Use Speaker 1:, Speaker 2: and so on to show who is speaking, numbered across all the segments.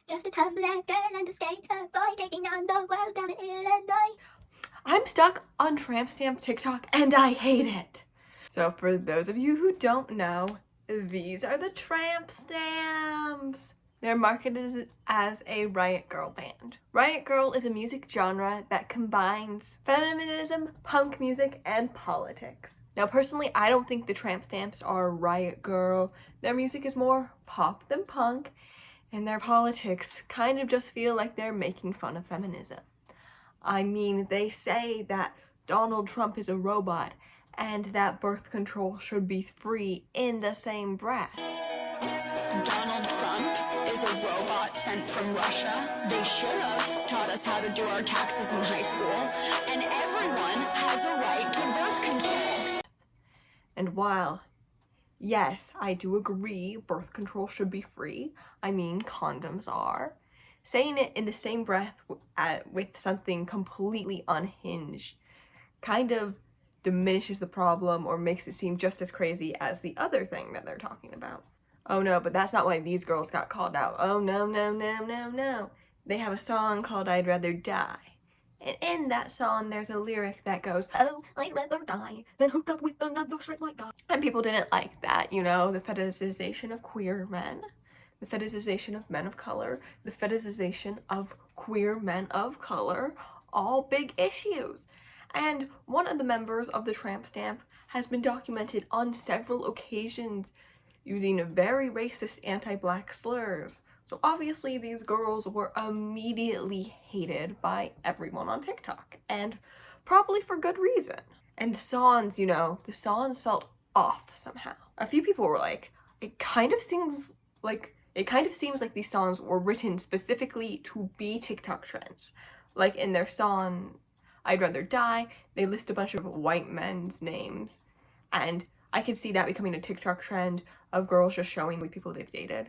Speaker 1: Just a Tumblr girl and a skater boy taking on the world down in Illinois.
Speaker 2: I'm stuck on Tramp Stamp TikTok and I hate it. So for those of you who don't know, these are the Tramp Stamps. They're marketed as a Riot Girl band. Riot Girl is a music genre that combines feminism, punk music, and politics. Now personally, I don't think the Tramp Stamps are Riot Girl. Their music is more pop than punk, and their politics kind of just feel like they're making fun of feminism. I mean, they say that Donald Trump is a robot and that birth control should be free in the same breath.
Speaker 3: Donald Trump is a robot sent from Russia. They should have taught us how to do our taxes in high school. And everyone has a right to birth control.
Speaker 2: And while, yes, I do agree birth control should be free, I mean condoms are, saying it in the same breath with something completely unhinged kind of diminishes the problem or makes it seem just as crazy as the other thing that they're talking about. Oh no, but that's not why these girls got called out. Oh no, no, no, no, no. They have a song called I'd Rather Die. And in that song, there's a lyric that goes, oh, I'd rather die than hook up with another straight white guy. And people didn't like that, you know, the fetishization of queer men, the fetishization of men of color, the fetishization of queer men of color, all big issues. And one of the members of the Tramp Stamp has been documented on several occasions using very racist anti-black slurs. So obviously these girls were immediately hated by everyone on TikTok, and probably for good reason. And the songs, you know, the songs felt off somehow. A few people were like, it kind of seems like these songs were written specifically to be TikTok trends. Like in their song, I'd Rather Die, they list a bunch of white men's names, and I could see that becoming a TikTok trend of girls just showing the people they've dated.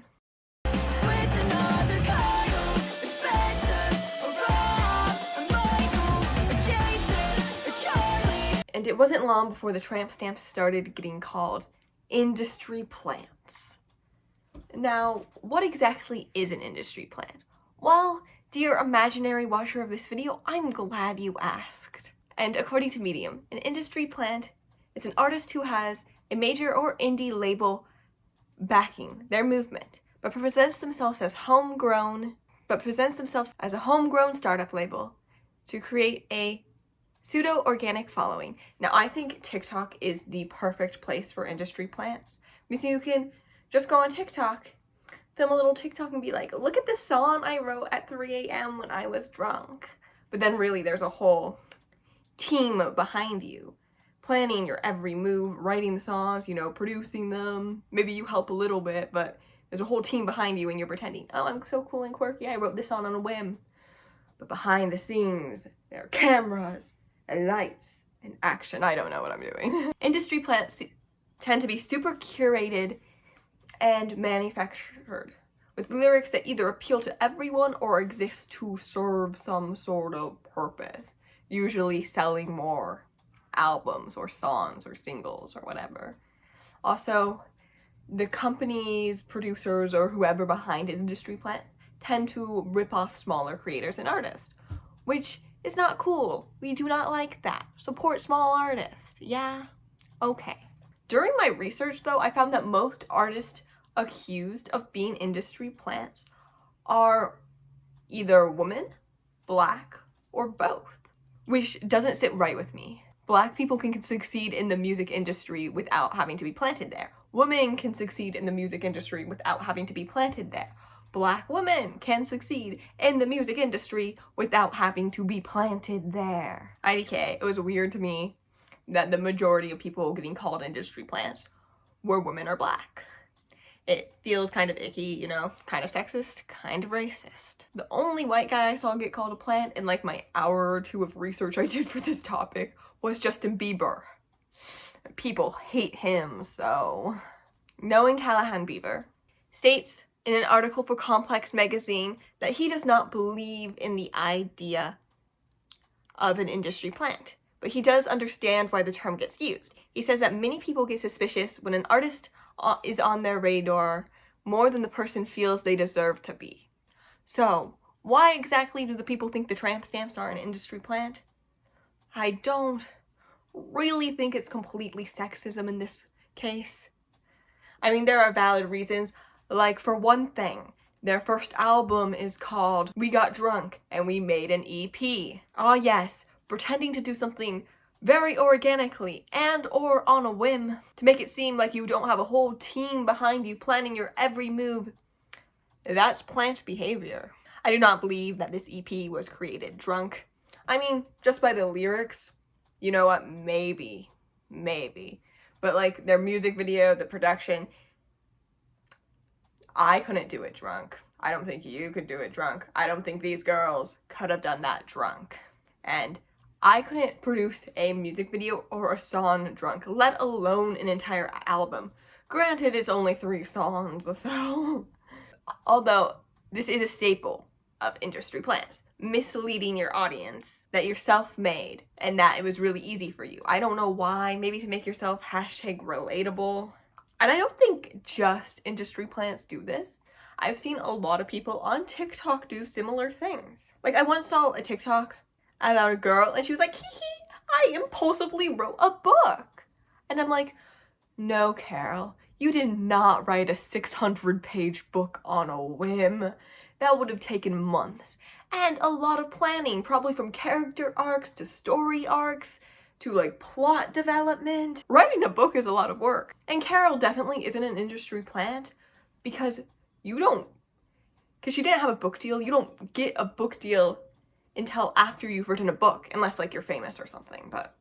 Speaker 2: And it wasn't long before the Tramp Stamps started getting called industry plants. Now, what exactly is an industry plant? Well, dear imaginary watcher of this video, I'm glad you asked. And according to Medium, an industry plant is an artist who has a major or indie label backing their movement, but presents themselves as a homegrown startup label to create a pseudo-organic following. Now, I think TikTok is the perfect place for industry plants, because you can just go on TikTok, film a little TikTok and be like, look at this song I wrote at 3 a.m. when I was drunk. But then really there's a whole team behind you, planning your every move, writing the songs, you know, producing them. Maybe you help a little bit, but there's a whole team behind you and you're pretending, oh, I'm so cool and quirky, I wrote this song on a whim. But behind the scenes, there are cameras and lights and action. I don't know what I'm doing. Industry plants tend to be super curated and manufactured, with lyrics that either appeal to everyone or exist to serve some sort of purpose, usually selling more albums or songs or singles or whatever. Also, the companies, producers, or whoever behind industry plants tend to rip off smaller creators and artists, which is not cool. We do not like that. Support small artists. Yeah? Okay. During my research, though, I found that most artists accused of being industry plants are either women, black, or both, which doesn't sit right with me. Black people can succeed in the music industry without having to be planted there. Women can succeed in the music industry without having to be planted there. Black women can succeed in the music industry without having to be planted there. IDK, it was weird to me that the majority of people getting called industry plants were women or black. It feels kind of icky, you know, kind of sexist, kind of racist. The only white guy I saw get called a plant in like my hour or two of research I did for this topic was Justin Bieber. People hate him, so. Knowing Callahan Bieber states in an article for Complex magazine that he does not believe in the idea of an industry plant, but he does understand why the term gets used. He says that many people get suspicious when an artist is on their radar more than the person feels they deserve to be. So, why exactly do the people think the tramp stamps are an industry plant? I don't really think it's completely sexism in this case. I mean, there are valid reasons. Like, for one thing, their first album is called We Got Drunk and We Made an EP. Ah yes, pretending to do something very organically and or on a whim to make it seem like you don't have a whole team behind you planning your every move. That's plant behavior. I do not believe that this EP was created drunk. I mean, just by the lyrics, you know what, maybe. But like their music video, the production, I couldn't do it drunk. I don't think you could do it drunk. I don't think these girls could have done that drunk. And I couldn't produce a music video or a song drunk, let alone an entire album. Granted, it's only 3 songs, so... Although, this is a staple of industry plans. Misleading your audience that you're self-made and that it was really easy for you. I don't know why, maybe to make yourself #relatable. And I don't think just industry plants do this. I've seen a lot of people on TikTok do similar things. Like, I once saw a TikTok about a girl and she was like, hee hee, I impulsively wrote a book. And I'm like, no, Carol, you did not write a 600-page book on a whim. That would have taken months and a lot of planning, probably from character arcs to story arcs to like plot development. Writing a book is a lot of work. And Carol definitely isn't an industry plant because she didn't have a book deal. You don't get a book deal until after you've written a book, unless like you're famous or something, but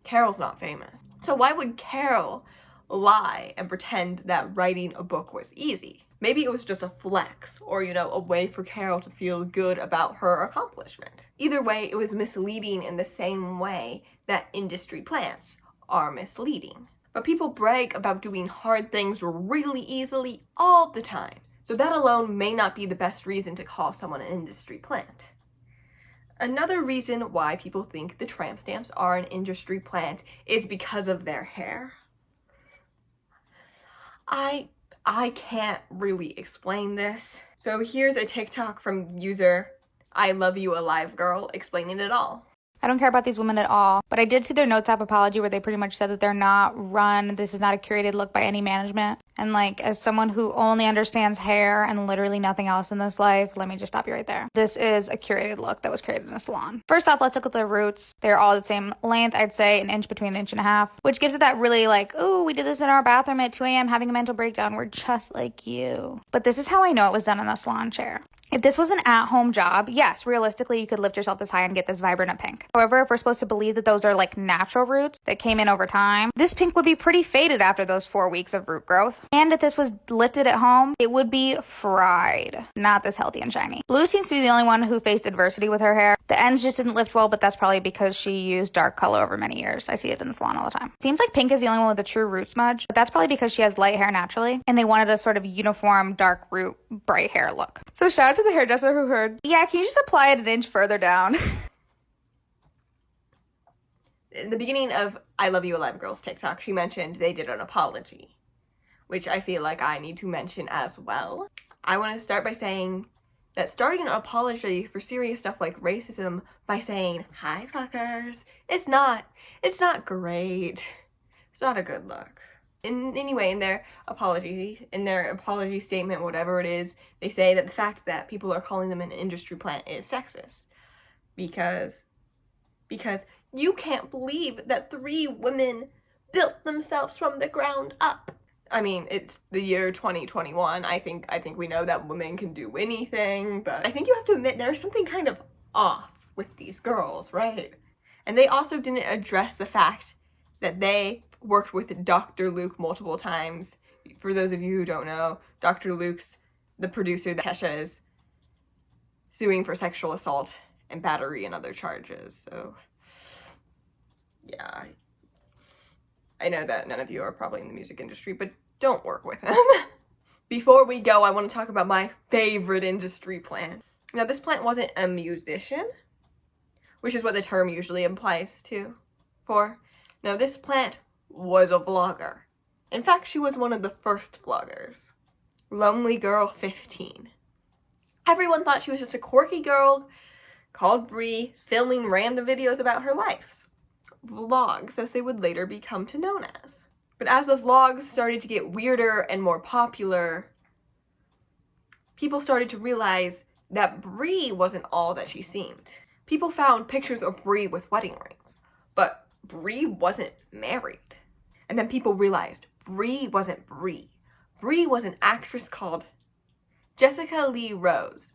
Speaker 2: Carol's not famous. So why would Carol lie and pretend that writing a book was easy? Maybe it was just a flex or, you know, a way for Carol to feel good about her accomplishment. Either way, it was misleading in the same way that industry plants are misleading. But people brag about doing hard things really easily all the time. So that alone may not be the best reason to call someone an industry plant. Another reason why people think the tramp stamps are an industry plant is because of their hair. I can't really explain this. So here's a TikTok from user I Love You Alive Girl explaining it all.
Speaker 4: I don't care about these women at all, but I did see their Notes app apology where they pretty much said that they're not run, this is not a curated look by any management. And like, as someone who only understands hair and literally nothing else in this life, let me just stop you right there. This is a curated look that was created in a salon. First off, let's look at the roots. They're all the same length, I'd say an inch between an inch and a half, which gives it that really like, oh, we did this in our bathroom at 2 a.m. having a mental breakdown. We're just like you. But this is how I know it was done in a salon chair. If this was an at-home job, yes, realistically, you could lift yourself this high and get this vibrant of pink. However, if we're supposed to believe that those are like natural roots that came in over time, this pink would be pretty faded after those 4 weeks of root growth. And if this was lifted at home, it would be fried. Not this healthy and shiny. Blue seems to be the only one who faced adversity with her hair. The ends just didn't lift well, but that's probably because she used dark color over many years. I see it in the salon all the time. Seems like pink is the only one with a true root smudge, but that's probably because she has light hair naturally, and they wanted a sort of uniform, dark root, bright hair look. So shout out to the hairdresser who heard, yeah, can you just apply it an inch further down?
Speaker 2: In the beginning of I Love You Alive Girl's TikTok, she mentioned they did an apology, which I feel like I need to mention as well. I want to start by saying that starting an apology for serious stuff like racism by saying, hi fuckers, it's not great. It's not a good look. Anyway, in their apology statement, whatever it is, they say that the fact that people are calling them an industry plant is sexist. Because you can't believe that 3 women built themselves from the ground up. I mean, it's the year 2021. I think we know that women can do anything, but I think you have to admit there's something kind of off with these girls, right? And they also didn't address the fact that they worked with Dr. Luke multiple times. For those of you who don't know, Dr. Luke's the producer that Kesha is suing for sexual assault and battery and other charges. So yeah, I know that none of you are probably in the music industry, but don't work with him. Before we go, I want to talk about my favorite industry plant. Now, this plant wasn't a musician, which is what the term usually implies for. No, this plant was a vlogger. In fact, she was one of the first vloggers. Lonely Girl 15. Everyone thought she was just a quirky girl called Brie, filming random videos about her life. Vlogs, as they would later become known as. But as the vlogs started to get weirder and more popular, people started to realize that Brie wasn't all that she seemed. People found pictures of Brie with wedding rings, but Brie wasn't married. And then people realized Brie wasn't Brie. Brie was an actress called Jessica Lee Rose.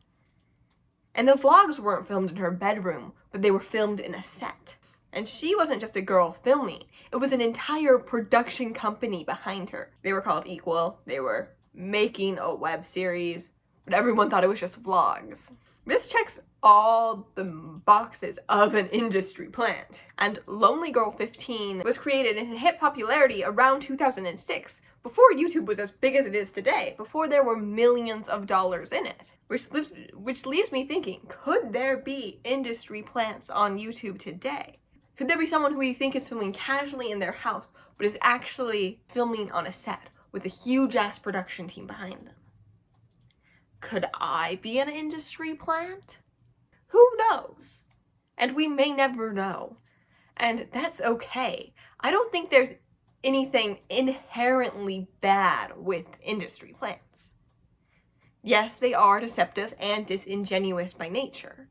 Speaker 2: And the vlogs weren't filmed in her bedroom, but they were filmed in a set. And she wasn't just a girl filming. It was an entire production company behind her. They were called Equal. They were making a web series, but everyone thought it was just vlogs. This checks all the boxes of an industry plant. And Lonely Girl 15 was created and hit popularity around 2006, before YouTube was as big as it is today, before there were millions of dollars in it. Which leaves me thinking, could there be industry plants on YouTube today? Could there be someone who you think is filming casually in their house, but is actually filming on a set with a huge-ass production team behind them? Could I be an industry plant? Who knows? And we may never know. And that's okay. I don't think there's anything inherently bad with industry plants. Yes, they are deceptive and disingenuous by nature.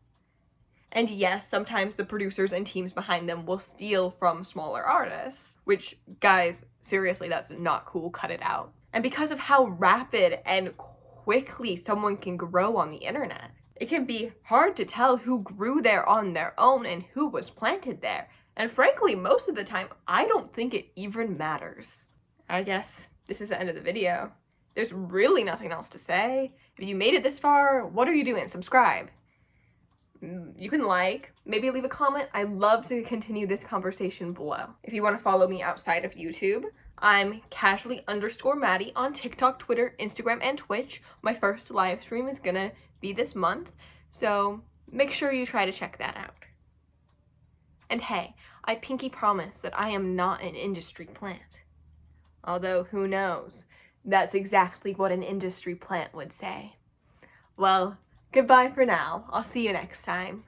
Speaker 2: And yes, sometimes the producers and teams behind them will steal from smaller artists, which, guys, seriously, that's not cool, cut it out. And because of how rapid and quickly someone can grow on the internet, it can be hard to tell who grew there on their own and who was planted there. And frankly, most of the time, I don't think it even matters. I guess this is the end of the video. There's really nothing else to say. If you made it this far, what are you doing? Subscribe. You can like, maybe leave a comment. I'd love to continue this conversation below. If you want to follow me outside of YouTube, I'm casually_Maddie on TikTok, Twitter, Instagram, and Twitch. My first live stream is gonna be this month, so make sure you try to check that out. And hey, I pinky promise that I am not an industry plant. Although, who knows? That's exactly what an industry plant would say. Well, goodbye for now. I'll see you next time.